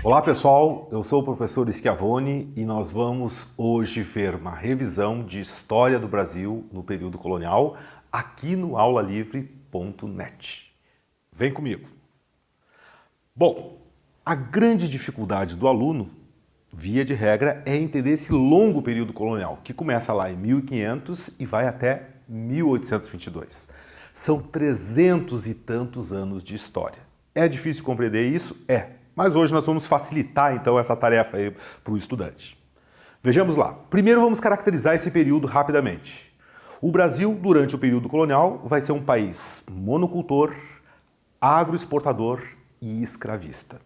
Olá pessoal, eu sou o professor Schiavone e nós vamos hoje ver uma revisão de História do Brasil no período colonial aqui no aulalivre.net. Vem comigo! Bom, a grande dificuldade do aluno, via de regra, é entender esse longo período colonial, que começa lá em 1500 e vai até 1822. São 300 e tantos anos de história. É difícil compreender isso? É. Mas hoje nós vamos facilitar então essa tarefa aí para o estudante. Vejamos lá. Primeiro vamos caracterizar esse período rapidamente. O Brasil, durante o período colonial, vai ser um país monocultor, agroexportador e escravista.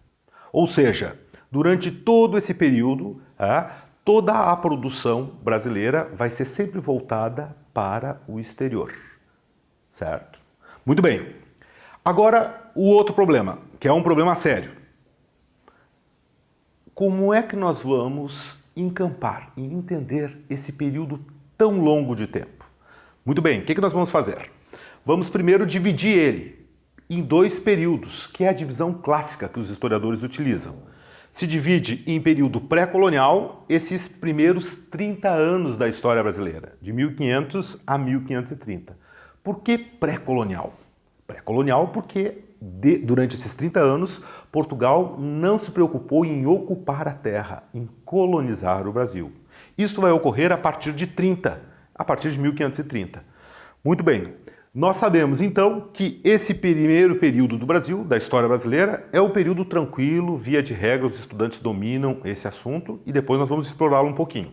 Ou seja, durante todo esse período, toda a produção brasileira vai ser sempre voltada para o exterior. Certo? Muito bem. Agora, o outro problema, que é um problema sério. Como é que nós vamos encampar e entender esse período tão longo de tempo? Muito bem, o que nós vamos fazer? Vamos primeiro dividir ele em dois períodos, que é a divisão clássica que os historiadores utilizam. Se divide em período pré-colonial, esses primeiros 30 anos da história brasileira, de 1500 a 1530. Por que pré-colonial? Pré-colonial porque durante esses 30 anos, Portugal não se preocupou em ocupar a terra, em colonizar o Brasil. Isso vai ocorrer a partir de 1530. Muito bem, nós sabemos então que esse primeiro período do Brasil, da história brasileira, é um período tranquilo, via de regra, os estudantes dominam esse assunto e depois nós vamos explorá-lo um pouquinho.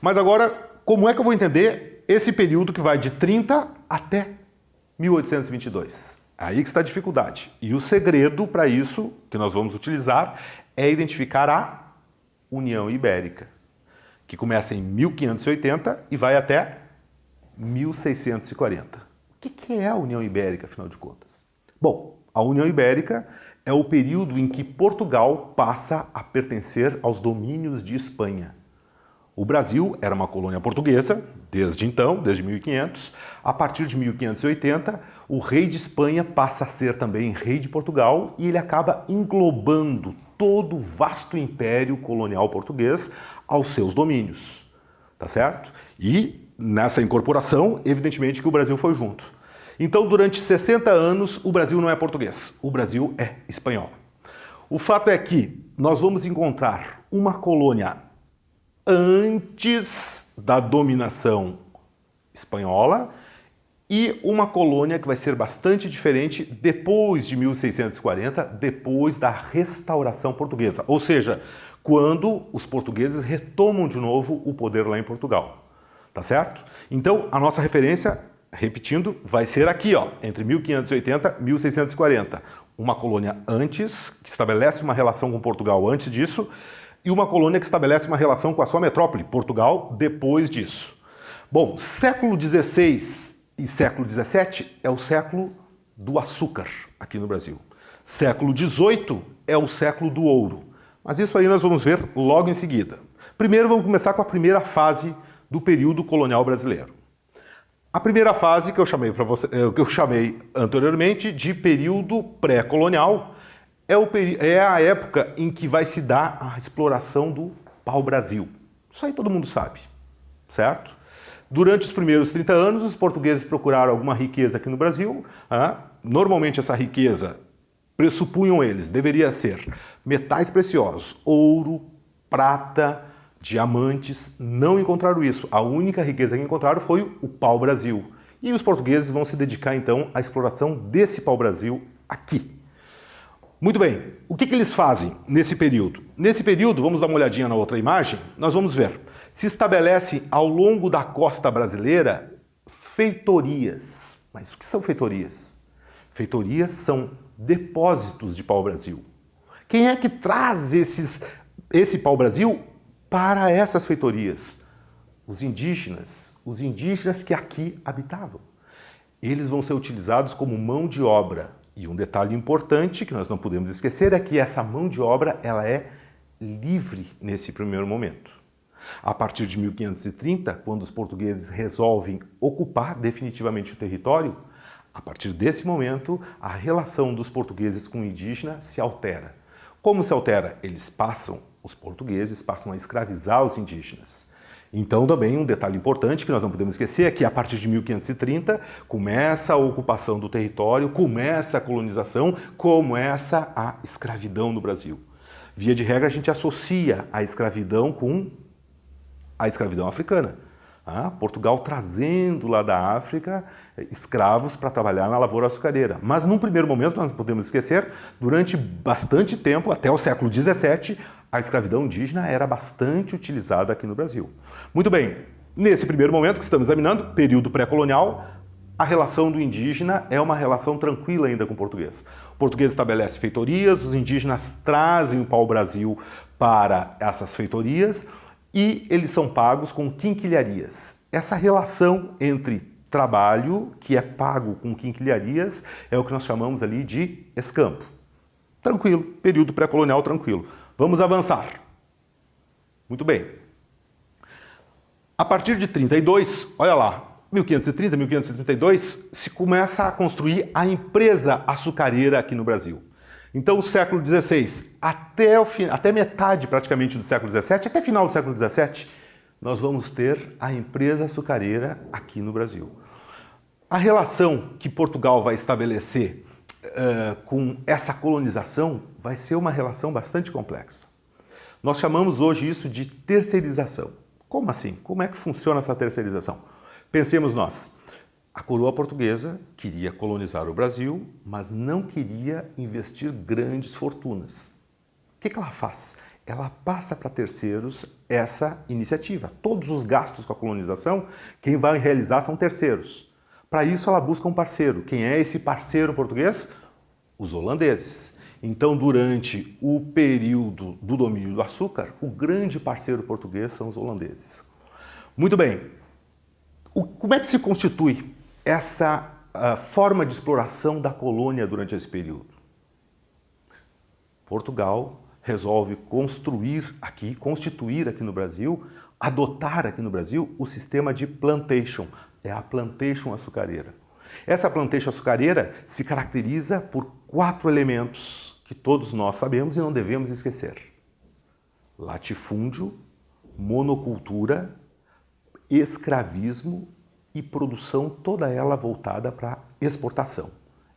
Mas agora, como é que eu vou entender esse período que vai de 30 até 1822? Aí que está a dificuldade. E o segredo para isso, que nós vamos utilizar, é identificar a União Ibérica, que começa em 1580 e vai até 1640. O que é a União Ibérica, afinal de contas? Bom, a União Ibérica é o período em que Portugal passa a pertencer aos domínios de Espanha. O Brasil era uma colônia portuguesa, desde então, desde 1500. A partir de 1580, o rei de Espanha passa a ser também rei de Portugal e ele acaba englobando todo o vasto império colonial português aos seus domínios. Tá certo? E nessa incorporação, evidentemente que o Brasil foi junto. Então, durante 60 anos, o Brasil não é português, o Brasil é espanhol. O fato é que nós vamos encontrar uma colônia antes da dominação espanhola e uma colônia que vai ser bastante diferente depois de 1640, depois da restauração portuguesa. Ou seja, quando os portugueses retomam de novo o poder lá em Portugal. Tá certo? Então, a nossa referência, repetindo, vai ser aqui, ó, entre 1580 e 1640. Uma colônia antes, que estabelece uma relação com Portugal antes disso, e uma colônia que estabelece uma relação com a sua metrópole, Portugal, depois disso. Bom, século XVI e século XVII é o século do açúcar aqui no Brasil. Século XVIII é o século do ouro. Mas isso aí nós vamos ver logo em seguida. Primeiro vamos começar com a primeira fase do período colonial brasileiro. A primeira fase que eu chamei anteriormente de período pré-colonial é a época em que vai se dar a exploração do pau-brasil. Isso aí todo mundo sabe, certo? Durante os primeiros 30 anos, os portugueses procuraram alguma riqueza aqui no Brasil. Normalmente essa riqueza, pressupunham eles, deveria ser metais preciosos, ouro, prata, diamantes. Não encontraram isso. A única riqueza que encontraram foi o pau-brasil. E os portugueses vão se dedicar então à exploração desse pau-brasil aqui. Muito bem, o que eles fazem nesse período? Nesse período, vamos dar uma olhadinha na outra imagem, nós vamos ver. Se estabelece ao longo da costa brasileira feitorias. Mas o que são feitorias? Feitorias são depósitos de pau-brasil. Quem é que traz esse pau-brasil para essas feitorias? Os indígenas que aqui habitavam. Eles vão ser utilizados como mão de obra. E um detalhe importante que nós não podemos esquecer é que essa mão de obra ela é livre nesse primeiro momento. A partir de 1530, quando os portugueses resolvem ocupar definitivamente o território, a partir desse momento, a relação dos portugueses com o indígena se altera. Como se altera? Os portugueses passam a escravizar os indígenas. Então, também um detalhe importante que nós não podemos esquecer é que a partir de 1530 começa a ocupação do território, começa a colonização, começa a escravidão no Brasil. Via de regra, a gente associa a escravidão com a escravidão africana. Portugal trazendo lá da África escravos para trabalhar na lavoura açucareira. Mas num primeiro momento, nós não podemos esquecer, durante bastante tempo, até o século XVII, a escravidão indígena era bastante utilizada aqui no Brasil. Muito bem, nesse primeiro momento que estamos examinando, período pré-colonial, a relação do indígena é uma relação tranquila ainda com o português. O português estabelece feitorias, os indígenas trazem o pau-brasil para essas feitorias, e eles são pagos com quinquilharias. Essa relação entre trabalho, que é pago com quinquilharias, é o que nós chamamos ali de escampo. Tranquilo, período pré-colonial tranquilo. Vamos avançar. Muito bem. A partir de 32, olha lá, 1530, 1532, se começa a construir a empresa açucareira aqui no Brasil. Então, o século XVI, até metade praticamente do século XVII, até final do século XVII, nós vamos ter a empresa açucareira aqui no Brasil. A relação que Portugal vai estabelecer com essa colonização vai ser uma relação bastante complexa. Nós chamamos hoje isso de terceirização. Como assim? Como é que funciona essa terceirização? Pensemos nós. A coroa portuguesa queria colonizar o Brasil, mas não queria investir grandes fortunas. O que ela faz? Ela passa para terceiros essa iniciativa. Todos os gastos com a colonização, quem vai realizar são terceiros. Para isso, ela busca um parceiro. Quem é esse parceiro português? Os holandeses. Então, durante o período do domínio do açúcar, o grande parceiro português são os holandeses. Muito bem. Como é que se constitui essa forma de exploração da colônia durante esse período? Portugal resolve constituir aqui no Brasil, adotar aqui no Brasil o sistema de plantation, é a plantation açucareira. Essa plantation açucareira se caracteriza por 4 elementos que todos nós sabemos e não devemos esquecer: latifúndio, monocultura, escravismo e produção, toda ela voltada para exportação.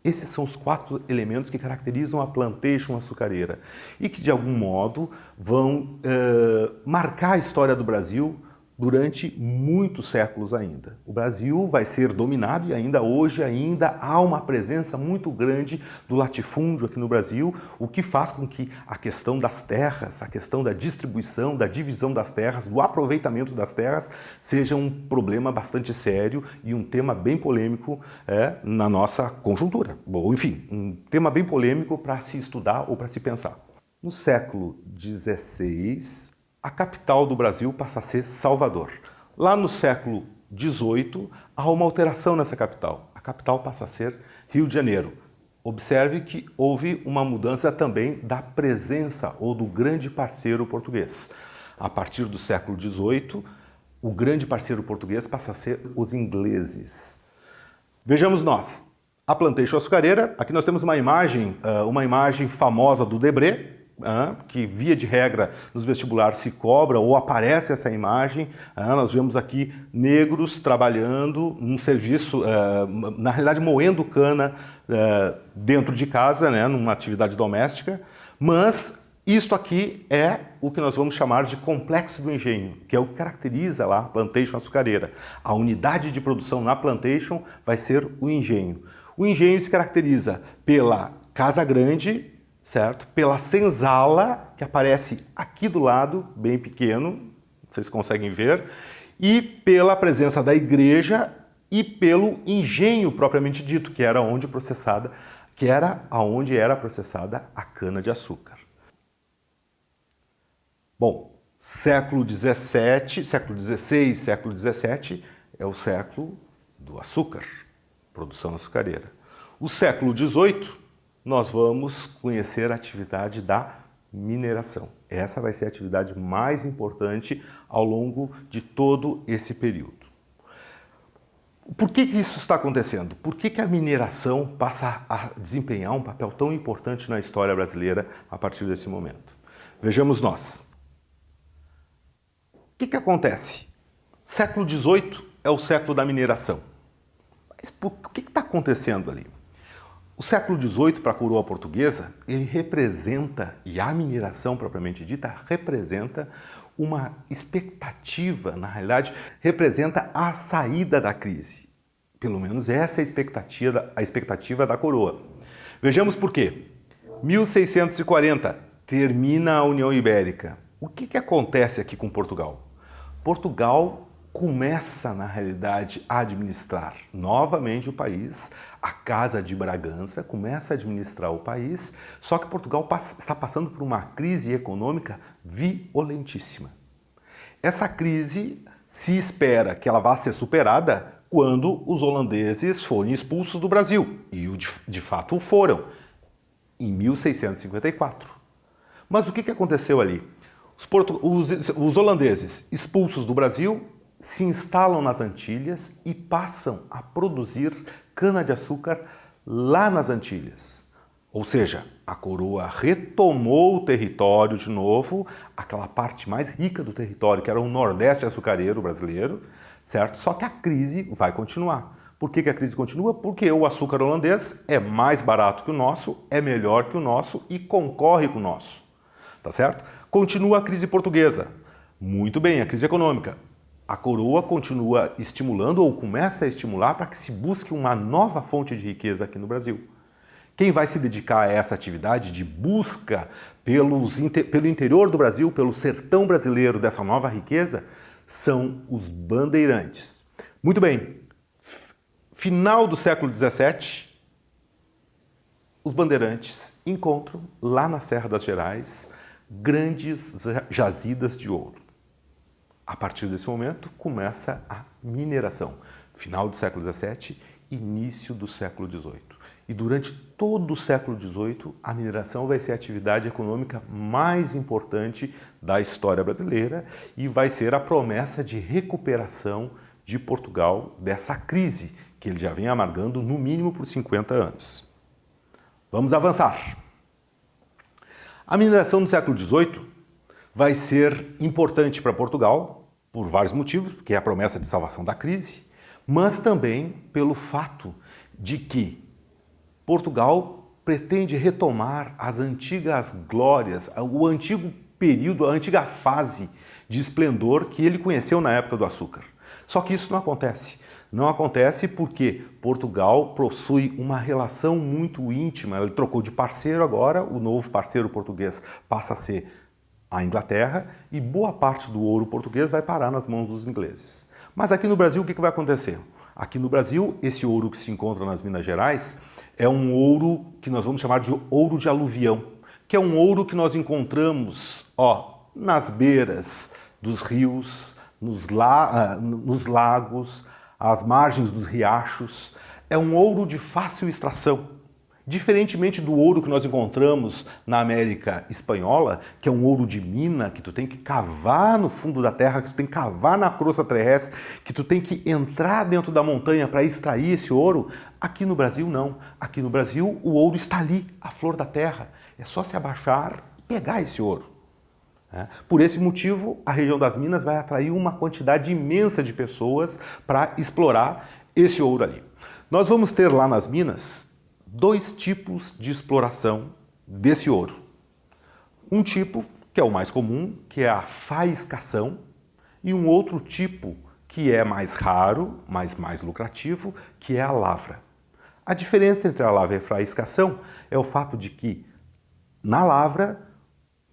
Esses são os 4 elementos que caracterizam a plantation açucareira e que, de algum modo, vão marcar a história do Brasil durante muitos séculos ainda. O Brasil vai ser dominado e ainda hoje há uma presença muito grande do latifúndio aqui no Brasil, o que faz com que a questão das terras, a questão da distribuição, da divisão das terras, do aproveitamento das terras, seja um problema bastante sério e um tema bem polêmico na nossa conjuntura. Ou, enfim, um tema bem polêmico para se estudar ou para se pensar. No século XVI, a capital do Brasil passa a ser Salvador. Lá no século XVIII, há uma alteração nessa capital. A capital passa a ser Rio de Janeiro. Observe que houve uma mudança também da presença ou do grande parceiro português. A partir do século XVIII, o grande parceiro português passa a ser os ingleses. Vejamos nós. A plantation açucareira, aqui nós temos uma imagem famosa do Debré, que via de regra nos vestibulares se cobra ou aparece essa imagem. Nós vemos aqui negros trabalhando num serviço, na realidade moendo cana dentro de casa, numa atividade doméstica, mas isto aqui é o que nós vamos chamar de complexo do engenho, que é o que caracteriza lá a plantation açucareira. A unidade de produção na plantation vai ser o engenho. O engenho se caracteriza pela casa grande, certo? Pela senzala, que aparece aqui do lado, bem pequeno, vocês conseguem ver, e pela presença da igreja e pelo engenho propriamente dito, que era onde era processada a cana-de-açúcar. Bom, século XVI, século XVII é o século do açúcar, produção açucareira. O século XVIII, nós vamos conhecer a atividade da mineração. Essa vai ser a atividade mais importante ao longo de todo esse período. Por que isso está acontecendo? Por que a mineração passa a desempenhar um papel tão importante na história brasileira a partir desse momento? Vejamos nós. O que acontece? Século XVIII é o século da mineração. Mas o que está acontecendo ali? O século XVIII, para a coroa portuguesa, ele representa, e a mineração propriamente dita, representa uma expectativa, na realidade, representa a saída da crise. Pelo menos essa é a expectativa da coroa. Vejamos por quê. 1640, termina a União Ibérica. O que acontece aqui com Portugal? Portugal começa, na realidade, a administrar novamente o país. A Casa de Bragança começa a administrar o país, só que Portugal está passando por uma crise econômica violentíssima. Essa crise se espera que ela vá ser superada quando os holandeses forem expulsos do Brasil, e de fato o foram, em 1654. Mas o que aconteceu ali? Os holandeses expulsos do Brasil se instalam nas Antilhas e passam a produzir cana-de-açúcar lá nas Antilhas. Ou seja, a coroa retomou o território de novo, aquela parte mais rica do território, que era o Nordeste açucareiro brasileiro, certo? Só que a crise vai continuar. Por que a crise continua? Porque o açúcar holandês é mais barato que o nosso, é melhor que o nosso e concorre com o nosso. Tá certo? Continua a crise portuguesa. Muito bem, a crise econômica. A coroa continua estimulando ou começa a estimular para que se busque uma nova fonte de riqueza aqui no Brasil. Quem vai se dedicar a essa atividade de busca pelo interior do Brasil, pelo sertão brasileiro dessa nova riqueza, são os bandeirantes. Muito bem, final do século XVII, os bandeirantes encontram lá na Serra das Gerais grandes jazidas de ouro. A partir desse momento, começa a mineração. Final do século XVII, início do século XVIII. E durante todo o século XVIII, a mineração vai ser a atividade econômica mais importante da história brasileira e vai ser a promessa de recuperação de Portugal dessa crise que ele já vem amargando no mínimo por 50 anos. Vamos avançar. A mineração do século XVIII vai ser importante para Portugal, por vários motivos, porque é a promessa de salvação da crise, mas também pelo fato de que Portugal pretende retomar as antigas glórias, o antigo período, a antiga fase de esplendor que ele conheceu na época do açúcar. Só que isso não acontece. Não acontece porque Portugal possui uma relação muito íntima. Ele trocou de parceiro agora, o novo parceiro português passa a ser a Inglaterra e boa parte do ouro português vai parar nas mãos dos ingleses. Mas aqui no Brasil o que vai acontecer? Aqui no Brasil, esse ouro que se encontra nas Minas Gerais é um ouro que nós vamos chamar de ouro de aluvião, que é um ouro que nós encontramos nas beiras dos rios, nos lagos, às margens dos riachos. É um ouro de fácil extração. Diferentemente do ouro que nós encontramos na América Espanhola, que é um ouro de mina, que tu tem que cavar no fundo da terra, que tu tem que cavar na crosta terrestre, que tu tem que entrar dentro da montanha para extrair esse ouro, aqui no Brasil não. Aqui no Brasil o ouro está ali, à flor da terra. É só se abaixar e pegar esse ouro. Por esse motivo, a região das Minas vai atrair uma quantidade imensa de pessoas para explorar esse ouro ali. Nós vamos ter lá nas Minas dois tipos de exploração desse ouro. Um tipo, que é o mais comum, que é a faiscação, e um outro tipo, que é mais raro, mas mais lucrativo, que é a lavra. A diferença entre a lavra e a faiscação é o fato de que, na lavra,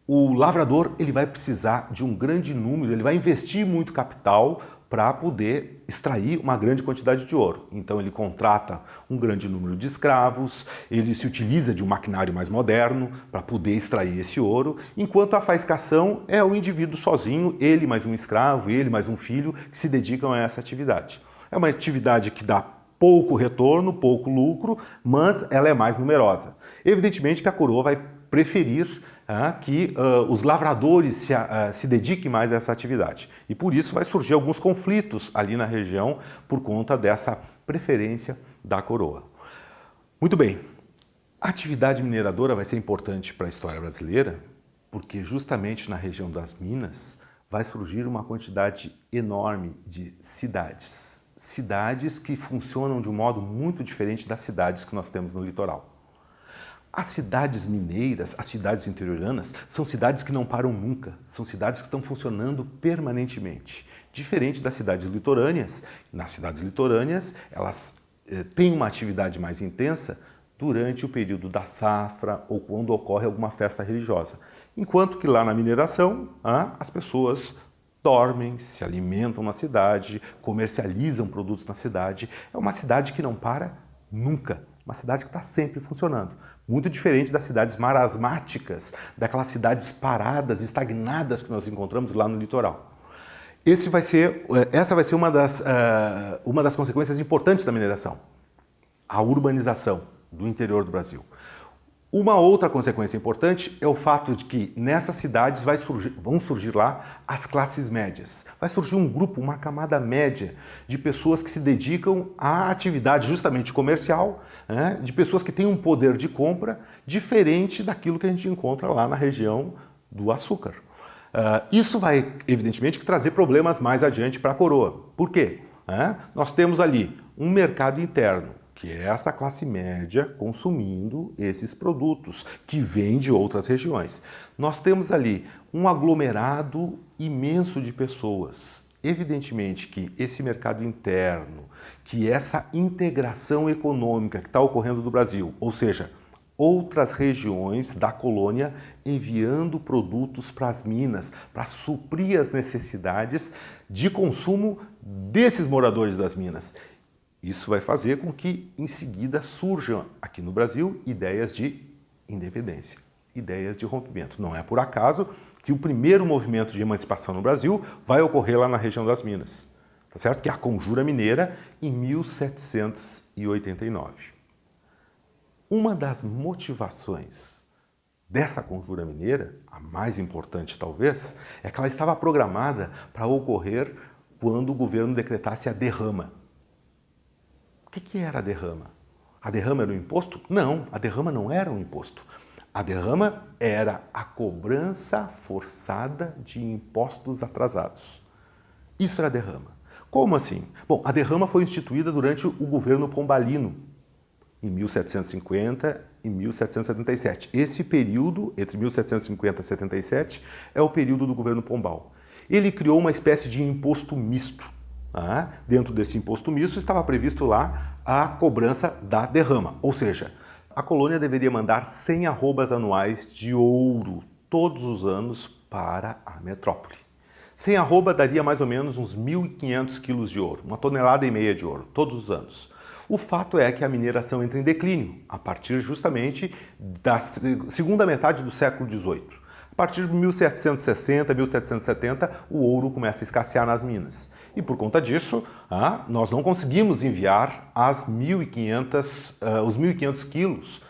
o lavrador ele vai precisar de um grande número, ele vai investir muito capital para poder extrair uma grande quantidade de ouro. Então ele contrata um grande número de escravos, ele se utiliza de um maquinário mais moderno para poder extrair esse ouro, enquanto a faiscação é o indivíduo sozinho, ele mais um escravo, ele mais um filho, que se dedicam a essa atividade. É uma atividade que dá pouco retorno, pouco lucro, mas ela é mais numerosa. Evidentemente que a coroa vai preferir que os lavradores se dediquem mais a essa atividade. E por isso vai surgir alguns conflitos ali na região por conta dessa preferência da coroa. Muito bem, a atividade mineradora vai ser importante para a história brasileira, porque justamente na região das Minas vai surgir uma quantidade enorme de cidades. Cidades que funcionam de um modo muito diferente das cidades que nós temos no litoral. As cidades mineiras, as cidades interioranas, são cidades que não param nunca, são cidades que estão funcionando permanentemente. Diferente das cidades litorâneas, nas cidades litorâneas elas têm uma atividade mais intensa durante o período da safra ou quando ocorre alguma festa religiosa. Enquanto que lá na mineração, as pessoas dormem, se alimentam na cidade, comercializam produtos na cidade. É uma cidade que não para nunca, uma cidade que está sempre funcionando. Muito diferente das cidades marasmáticas, daquelas cidades paradas, estagnadas que nós encontramos lá no litoral. Essa vai ser uma das consequências importantes da mineração, a urbanização do interior do Brasil. Uma outra consequência importante é o fato de que nessas cidades vão surgir lá as classes médias. Vai surgir um grupo, uma camada média de pessoas que se dedicam à atividade justamente comercial, de pessoas que têm um poder de compra diferente daquilo que a gente encontra lá na região do açúcar. Isso vai, evidentemente, trazer problemas mais adiante para a coroa. Por quê? Nós temos ali um mercado interno, que é essa classe média consumindo esses produtos que vêm de outras regiões. Nós temos ali um aglomerado imenso de pessoas. Evidentemente que esse mercado interno, que essa integração econômica que está ocorrendo no Brasil, ou seja, outras regiões da colônia enviando produtos para as minas, para suprir as necessidades de consumo desses moradores das minas. Isso vai fazer com que, em seguida, surjam aqui no Brasil ideias de independência, ideias de rompimento. Não é por acaso que o primeiro movimento de emancipação no Brasil vai ocorrer lá na região das Minas, tá certo? Que é a Conjura Mineira, em 1789. Uma das motivações dessa Conjura Mineira, a mais importante talvez, é que ela estava programada para ocorrer quando o governo decretasse a derrama. O que era a derrama? A derrama era um imposto? Não, a derrama não era um imposto. A derrama era a cobrança forçada de impostos atrasados. Isso era a derrama. Como assim? Bom, a derrama foi instituída durante o governo Pombalino, em 1750 e 1777. Esse período, entre 1750 e 1777, é o período do governo Pombal. Ele criou uma espécie de imposto misto. Dentro desse imposto misto estava previsto lá a cobrança da derrama, ou seja, a colônia deveria mandar 100 arrobas anuais de ouro todos os anos para a metrópole. 100 arroba daria mais ou menos uns 1.500 quilos de ouro, 1,5 toneladas de ouro, todos os anos. O fato é que a mineração entra em declínio a partir justamente da segunda metade do século XVIII. A partir de 1760, 1770, o ouro começa a escassear nas minas. E por conta disso, nós não conseguimos enviar os 1.500 quilos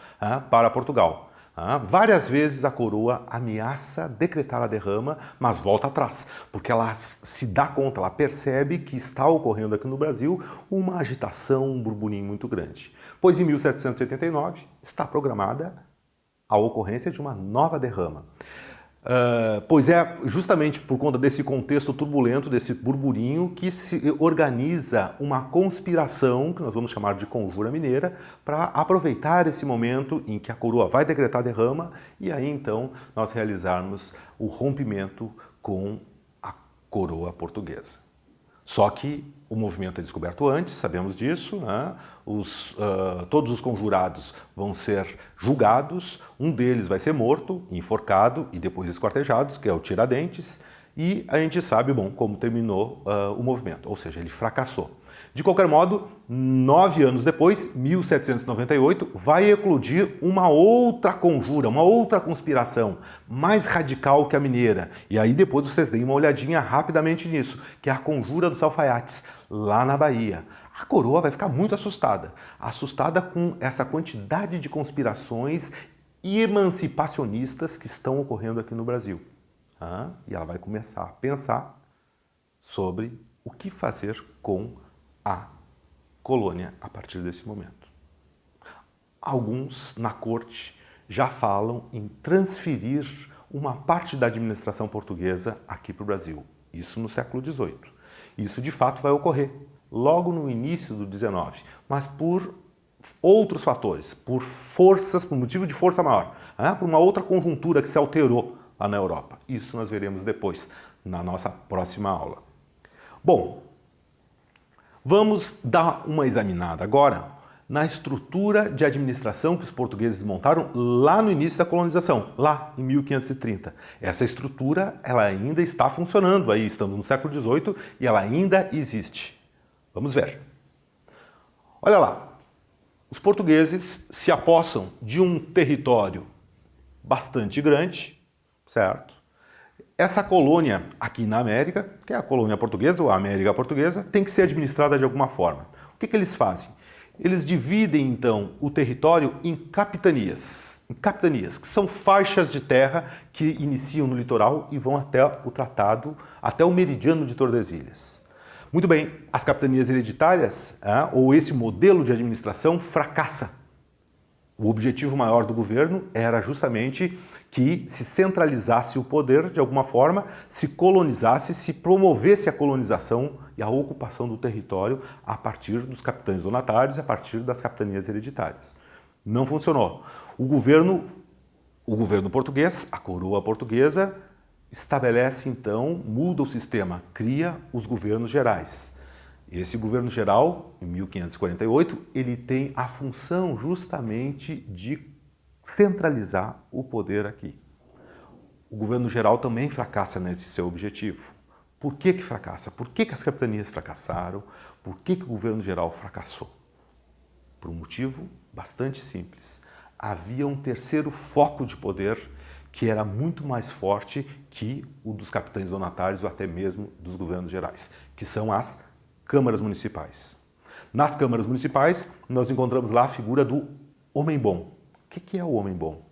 para Portugal. Várias vezes a coroa ameaça decretar a derrama, mas volta atrás, porque ela se dá conta, ela percebe que está ocorrendo aqui no Brasil uma agitação, um burburinho muito grande. Pois em 1789 está programada a ocorrência de uma nova derrama. Pois é justamente por conta desse contexto turbulento, desse burburinho, que se organiza uma conspiração, que nós vamos chamar de Conjura Mineira, para aproveitar esse momento em que a coroa vai decretar a derrama e aí então nós realizarmos o rompimento com a coroa portuguesa. Só que o movimento é descoberto antes, sabemos disso, todos os conjurados vão ser julgados, um deles vai ser morto, enforcado e depois esquartejados, que é o Tiradentes, e a gente sabe, como terminou o movimento, ou seja, ele fracassou. De qualquer modo, 9 anos depois, 1798, vai eclodir uma outra conjura, uma outra conspiração, mais radical que a mineira. E aí depois vocês deem uma olhadinha rapidamente nisso, que é a Conjura dos Alfaiates, lá na Bahia. A coroa vai ficar muito assustada com essa quantidade de conspirações emancipacionistas que estão ocorrendo aqui no Brasil. E ela vai começar a pensar sobre o que fazer com a colônia a partir desse momento. Alguns na corte já falam em transferir uma parte da administração portuguesa aqui para o Brasil. Isso no século XVIII. Isso de fato vai ocorrer logo no início do XIX, mas por outros fatores, por motivo de força maior, por uma outra conjuntura que se alterou lá na Europa. Isso nós veremos depois, na nossa próxima aula. Bom, vamos dar uma examinada agora na estrutura de administração que os portugueses montaram lá no início da colonização, lá em 1530. Essa estrutura ela ainda está funcionando, aí estamos no século XVIII e ela ainda existe. Vamos ver. Olha lá, os portugueses se apossam de um território bastante grande, certo? Essa colônia aqui na América, que é a colônia portuguesa ou a América portuguesa, tem que ser administrada de alguma forma. O que eles fazem? Eles dividem, então, o território em capitanias, que são faixas de terra que iniciam no litoral e vão até o tratado, até o meridiano de Tordesilhas. Muito bem, as capitanias hereditárias, ou esse modelo de administração, fracassa. O objetivo maior do governo era justamente que se centralizasse o poder de alguma forma, se colonizasse, se promovesse a colonização e a ocupação do território a partir dos capitães donatários e a partir das capitanias hereditárias. Não funcionou. O governo português, a coroa portuguesa, estabelece então, muda o sistema, cria os governos gerais. Esse governo geral, em 1548, ele tem a função justamente de centralizar o poder aqui. O governo geral também fracassa nesse seu objetivo. Por que fracassa? Por que as capitanias fracassaram? Por que o governo geral fracassou? Por um motivo bastante simples. Havia um terceiro foco de poder que era muito mais forte que o dos capitães donatários ou até mesmo dos governos gerais, que são as câmaras municipais. Nas câmaras municipais, nós encontramos lá a figura do homem bom. O que é o homem bom?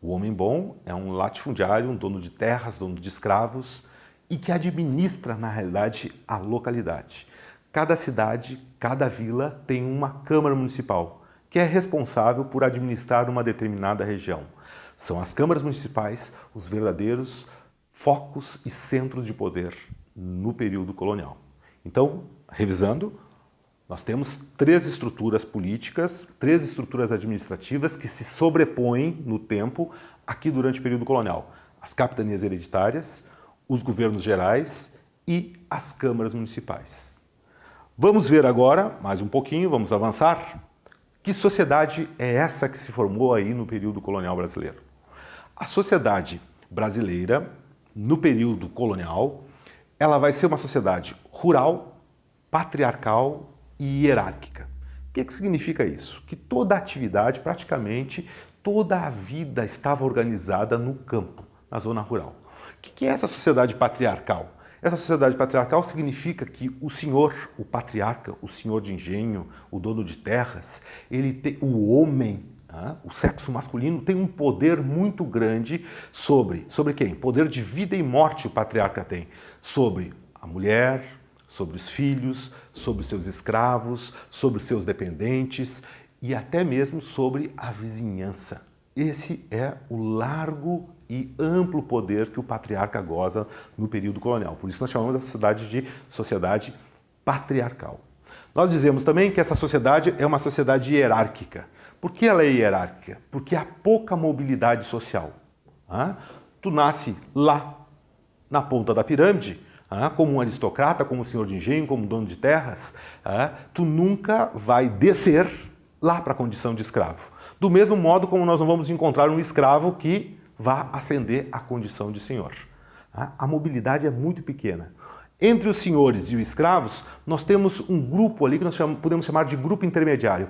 O homem bom é um latifundiário, um dono de terras, dono de escravos e que administra, na realidade, a localidade. Cada cidade, cada vila tem uma câmara municipal que é responsável por administrar uma determinada região. São as câmaras municipais os verdadeiros focos e centros de poder no período colonial. Então, revisando, nós temos três estruturas políticas, três estruturas administrativas que se sobrepõem no tempo aqui durante o período colonial. As capitanias hereditárias, os governos gerais e as câmaras municipais. Vamos ver agora, mais um pouquinho, vamos avançar. Que sociedade é essa que se formou aí no período colonial brasileiro? A sociedade brasileira, no período colonial, ela vai ser uma sociedade rural, patriarcal e hierárquica. O que significa isso? Que toda a atividade, praticamente toda a vida estava organizada no campo, na zona rural. O que é essa sociedade patriarcal? Essa sociedade patriarcal significa que o senhor, o patriarca, o senhor de engenho, o dono de terras, o homem, o sexo masculino tem um poder muito grande sobre quem? Poder de vida e morte o patriarca tem. Sobre a mulher, sobre os filhos, sobre os seus escravos, sobre os seus dependentes e até mesmo sobre a vizinhança. Esse é o largo e amplo poder que o patriarca goza no período colonial. Por isso nós chamamos a sociedade de sociedade patriarcal. Nós dizemos também que essa sociedade é uma sociedade hierárquica. Por que ela é hierárquica? Porque há pouca mobilidade social. Tu nasce lá, na ponta da pirâmide, como um aristocrata, como um senhor de engenho, como um dono de terras, tu nunca vai descer lá para a condição de escravo. Do mesmo modo como nós não vamos encontrar um escravo que vá ascender à condição de senhor. A mobilidade é muito pequena. Entre os senhores e os escravos, nós temos um grupo ali que nós podemos chamar de grupo intermediário,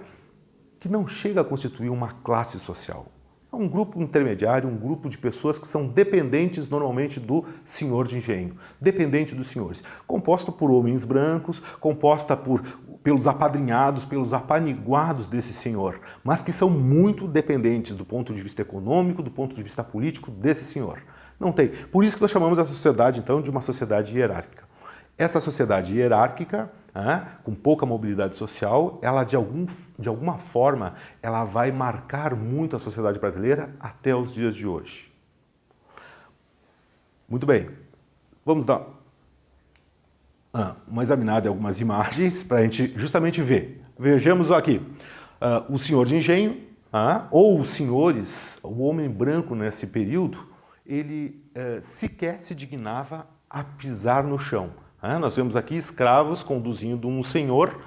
que não chega a constituir uma classe social. É um grupo intermediário, um grupo de pessoas que são dependentes normalmente do senhor de engenho, dependente dos senhores, composto por homens brancos, composta por pelos apadrinhados, pelos apaniguados desse senhor, mas que são muito dependentes do ponto de vista econômico, do ponto de vista político desse senhor. Não tem. Por isso que nós chamamos essa sociedade, então, de uma sociedade hierárquica. Essa sociedade hierárquica, com pouca mobilidade social, ela de alguma forma, ela vai marcar muito a sociedade brasileira até os dias de hoje. Muito bem, vamos dar uma examinada em algumas imagens para a gente justamente ver. Vejamos aqui, o senhor de engenho, ou os senhores, o homem branco nesse período, ele sequer se dignava a pisar no chão. Nós vemos aqui escravos conduzindo um senhor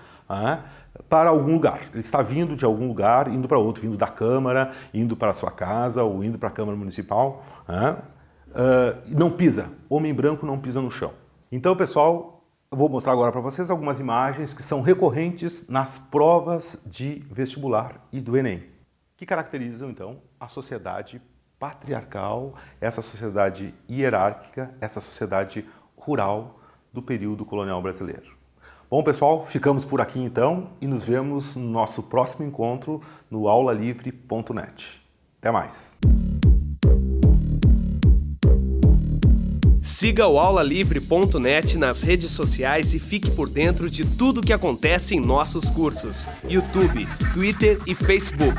para algum lugar. Ele está vindo de algum lugar, indo para outro, vindo da Câmara, indo para a sua casa ou indo para a Câmara Municipal. Não pisa, homem branco não pisa no chão. Então, pessoal, eu vou mostrar agora para vocês algumas imagens que são recorrentes nas provas de vestibular e do Enem, que caracterizam, então, a sociedade patriarcal, essa sociedade hierárquica, essa sociedade rural do período colonial brasileiro. Bom, pessoal, ficamos por aqui então e nos vemos no nosso próximo encontro no aulalivre.net. Até mais! Siga o aulalivre.net nas redes sociais e fique por dentro de tudo o que acontece em nossos cursos: YouTube, Twitter e Facebook.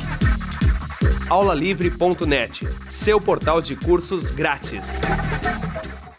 aulalivre.net, seu portal de cursos grátis.